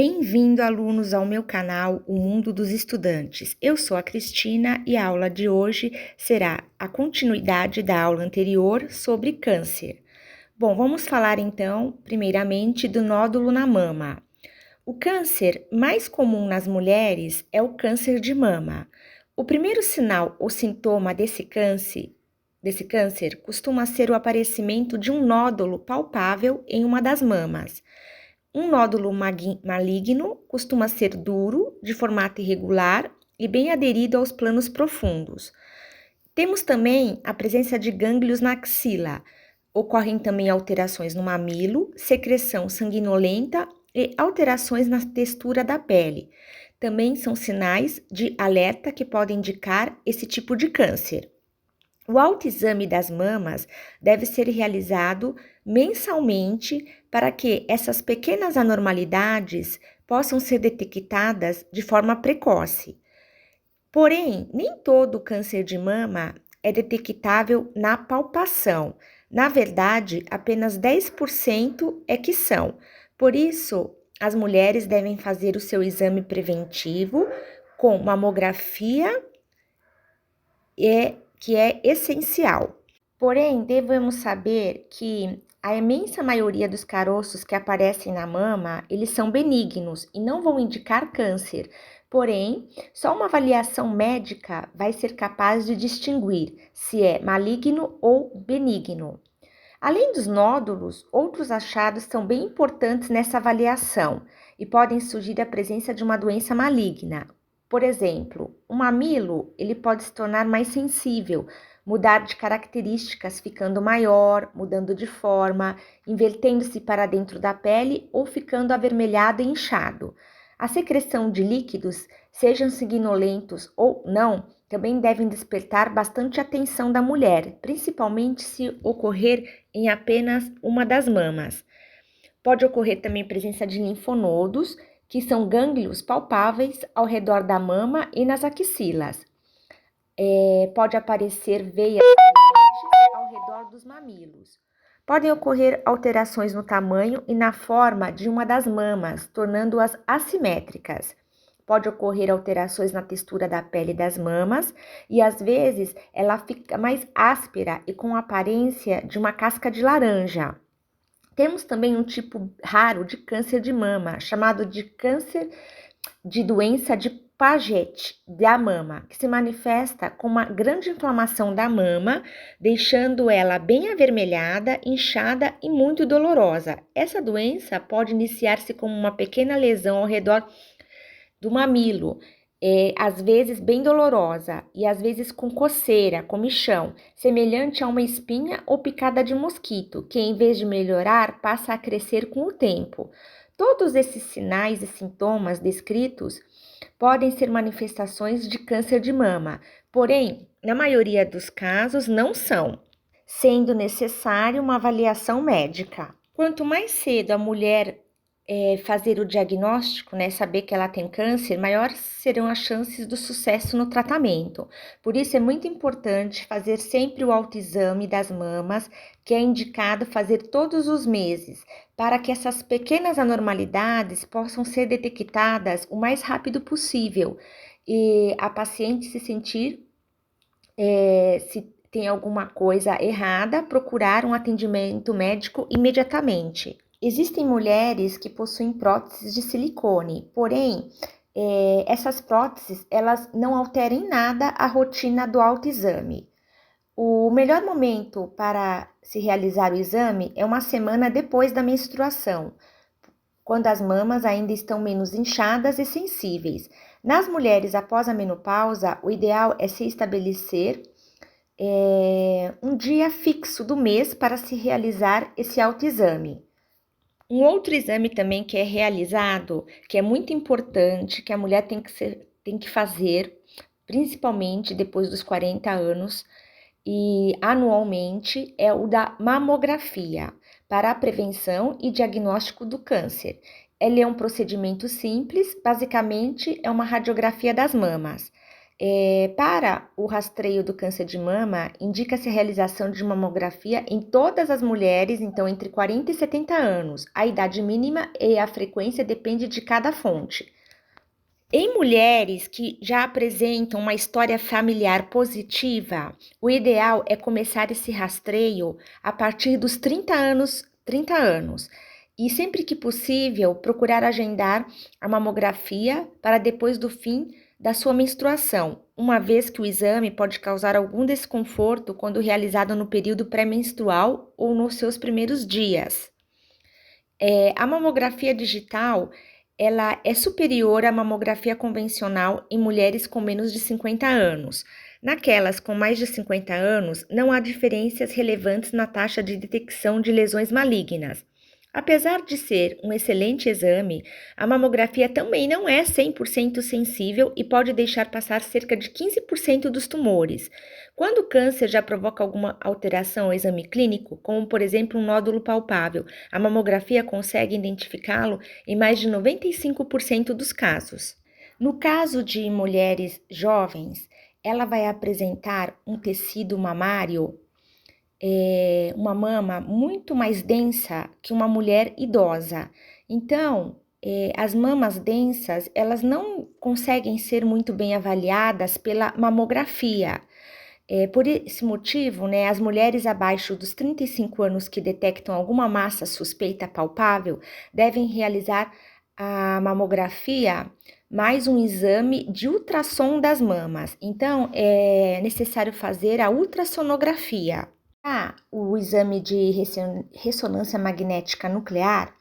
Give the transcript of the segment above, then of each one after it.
Bem-vindo, alunos, ao meu canal O Mundo dos Estudantes. Eu sou a Cristina e a aula de hoje será a continuidade da aula anterior sobre câncer. Bom, vamos falar então, primeiramente, do nódulo na mama. O câncer mais comum nas mulheres é o câncer de mama. O primeiro sinal ou sintoma desse câncer costuma ser o aparecimento de um nódulo palpável em uma das mamas. Um nódulo maligno costuma ser duro, de formato irregular e bem aderido aos planos profundos. Temos também a presença de gânglios na axila. Ocorrem também alterações no mamilo, secreção sanguinolenta e alterações na textura da pele. Também são sinais de alerta que podem indicar esse tipo de câncer. O autoexame das mamas deve ser realizado mensalmente para que essas pequenas anormalidades possam ser detectadas de forma precoce. Porém, nem todo câncer de mama é detectável na palpação. Na verdade, apenas 10% é que são. Por isso, as mulheres devem fazer o seu exame preventivo com mamografia que é essencial. Porém, devemos saber que a imensa maioria dos caroços que aparecem na mama, eles são benignos e não vão indicar câncer. Porém, só uma avaliação médica vai ser capaz de distinguir se é maligno ou benigno. Além dos nódulos, outros achados são bem importantes nessa avaliação e podem surgir a presença de uma doença maligna. Por exemplo, o mamilo, ele pode se tornar mais sensível, mudar de características, ficando maior, mudando de forma, invertendo-se para dentro da pele ou ficando avermelhado e inchado. A secreção de líquidos, sejam sanguinolentos ou não, também devem despertar bastante atenção da mulher, principalmente se ocorrer em apenas uma das mamas. Pode ocorrer também presença de linfonodos, que são gânglios palpáveis ao redor da mama e nas axilas. Pode aparecer veias ao redor dos mamilos. Podem ocorrer alterações no tamanho e na forma de uma das mamas, tornando-as assimétricas. Pode ocorrer alterações na textura da pele das mamas e, às vezes, ela fica mais áspera e com a aparência de uma casca de laranja. Temos também um tipo raro de câncer de mama, chamado de câncer de doença de Paget da mama, que se manifesta com uma grande inflamação da mama, deixando ela bem avermelhada, inchada e muito dolorosa. Essa doença pode iniciar-se como uma pequena lesão ao redor do mamilo, às vezes bem dolorosa e às vezes com coceira, comichão, semelhante a uma espinha ou picada de mosquito, que em vez de melhorar, passa a crescer com o tempo. Todos esses sinais e sintomas descritos podem ser manifestações de câncer de mama, porém, na maioria dos casos, não são, sendo necessária uma avaliação médica. Quanto mais cedo a mulher fazer o diagnóstico, saber que ela tem câncer, maiores serão as chances do sucesso no tratamento. Por isso é muito importante fazer sempre o autoexame das mamas, que é indicado fazer todos os meses, para que essas pequenas anormalidades possam ser detectadas o mais rápido possível e a paciente se sentir, se tem alguma coisa errada, procurar um atendimento médico imediatamente. Existem mulheres que possuem próteses de silicone, porém, essas próteses elas não alteram em nada a rotina do autoexame. O melhor momento para se realizar o exame é uma semana depois da menstruação, quando as mamas ainda estão menos inchadas e sensíveis. Nas mulheres após a menopausa, o ideal é se estabelecer um dia fixo do mês para se realizar esse autoexame. Um outro exame também que é realizado, que é muito importante, que a mulher tem que fazer, principalmente depois dos 40 anos e anualmente, é o da mamografia, para a prevenção e diagnóstico do câncer. Ele é um procedimento simples, basicamente é uma radiografia das mamas. Para o rastreio do câncer de mama, indica-se a realização de mamografia em todas as mulheres, então entre 40 e 70 anos. A idade mínima e a frequência depende de cada fonte. Em mulheres que já apresentam uma história familiar positiva, o ideal é começar esse rastreio a partir dos 30 anos. E sempre que possível, procurar agendar a mamografia para depois do fim da sua menstruação, uma vez que o exame pode causar algum desconforto quando realizado no período pré-menstrual ou nos seus primeiros dias. A mamografia digital, ela é superior à mamografia convencional em mulheres com menos de 50 anos. Naquelas com mais de 50 anos, não há diferenças relevantes na taxa de detecção de lesões malignas. Apesar de ser um excelente exame, a mamografia também não é 100% sensível e pode deixar passar cerca de 15% dos tumores. Quando o câncer já provoca alguma alteração ao exame clínico, como por exemplo um nódulo palpável, a mamografia consegue identificá-lo em mais de 95% dos casos. No caso de mulheres jovens, ela vai apresentar um tecido mamário, uma mama muito mais densa que uma mulher idosa. Então, as mamas densas, elas não conseguem ser muito bem avaliadas pela mamografia. Por esse motivo, né, as mulheres abaixo dos 35 anos que detectam alguma massa suspeita palpável devem realizar a mamografia mais um exame de ultrassom das mamas. Então, é necessário fazer a ultrassonografia. O exame de ressonância magnética nuclear,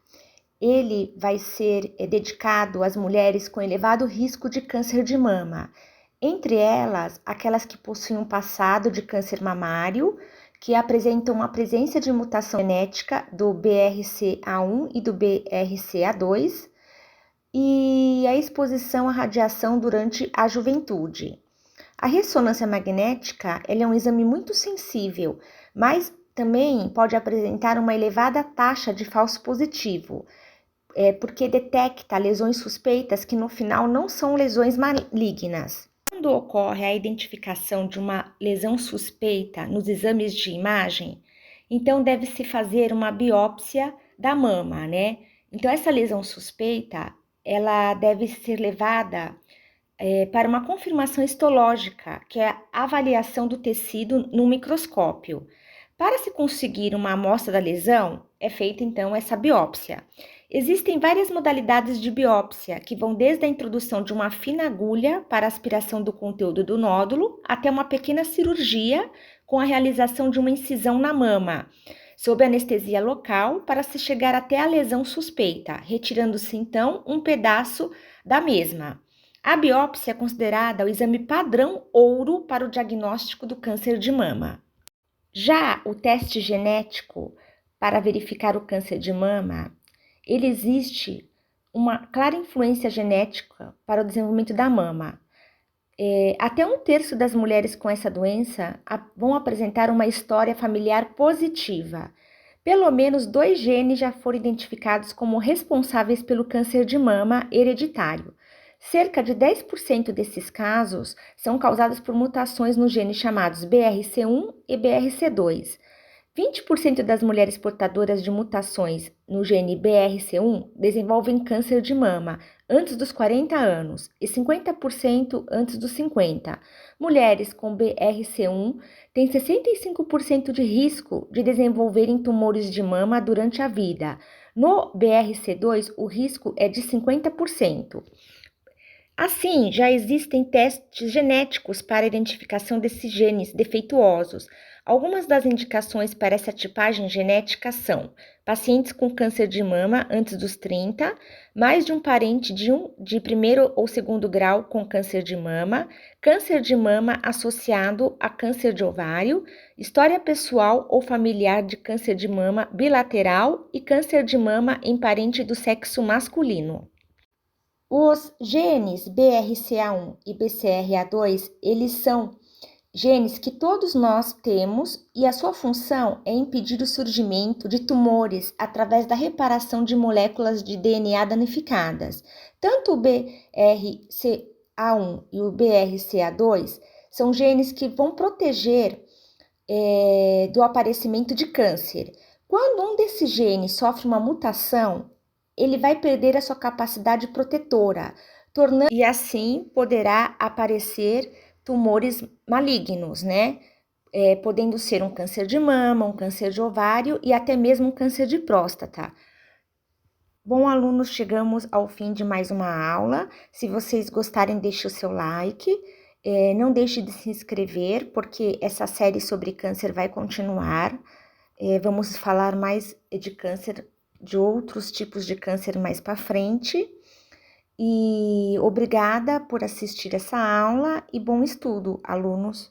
ele vai ser dedicado às mulheres com elevado risco de câncer de mama. Entre elas, aquelas que possuem um passado de câncer mamário, que apresentam a presença de mutação genética do BRCA1 e do BRCA2 e a exposição à radiação durante a juventude. A ressonância magnética, ela é um exame muito sensível, mas também pode apresentar uma elevada taxa de falso positivo, porque detecta lesões suspeitas que no final não são lesões malignas. Quando ocorre a identificação de uma lesão suspeita nos exames de imagem, então deve-se fazer uma biópsia da mama, né? Então essa lesão suspeita, ela deve ser levada para uma confirmação histológica, que é a avaliação do tecido no microscópio. Para se conseguir uma amostra da lesão, é feita então essa biópsia. Existem várias modalidades de biópsia, que vão desde a introdução de uma fina agulha para aspiração do conteúdo do nódulo, até uma pequena cirurgia com a realização de uma incisão na mama, sob anestesia local, para se chegar até a lesão suspeita, retirando-se então um pedaço da mesma. A biópsia é considerada o exame padrão ouro para o diagnóstico do câncer de mama. Já o teste genético para verificar o câncer de mama, ele existe uma clara influência genética para o desenvolvimento da mama. Até 1/3 das mulheres com essa doença vão apresentar uma história familiar positiva. Pelo menos 2 genes já foram identificados como responsáveis pelo câncer de mama hereditário. Cerca de 10% desses casos são causados por mutações nos genes chamados BRCA1 e BRCA2. 20% das mulheres portadoras de mutações no gene BRCA1 desenvolvem câncer de mama antes dos 40 anos e 50% antes dos 50. Mulheres com BRCA1 têm 65% de risco de desenvolverem tumores de mama durante a vida. No BRCA2, o risco é de 50%. Assim, já existem testes genéticos para a identificação desses genes defeituosos. Algumas das indicações para essa tipagem genética são pacientes com câncer de mama antes dos 30, mais de um parente de primeiro ou segundo grau com câncer de mama associado a câncer de ovário, história pessoal ou familiar de câncer de mama bilateral e câncer de mama em parente do sexo masculino. Os genes BRCA1 e BCRA2, eles são genes que todos nós temos e a sua função é impedir o surgimento de tumores através da reparação de moléculas de DNA danificadas. Tanto o BRCA1 BRCA1 e o BRCA2 são genes que vão proteger do aparecimento de câncer. Quando um desses genes sofre uma mutação, ele vai perder a sua capacidade protetora, e assim poderá aparecer tumores malignos, né? Podendo ser um câncer de mama, um câncer de ovário e até mesmo um câncer de próstata. Bom, alunos, chegamos ao fim de mais uma aula. Se vocês gostarem, deixe o seu like. Não deixe de se inscrever, porque essa série sobre câncer vai continuar. Vamos falar mais de câncer, de outros tipos de câncer mais para frente. E obrigada por assistir essa aula e bom estudo, alunos.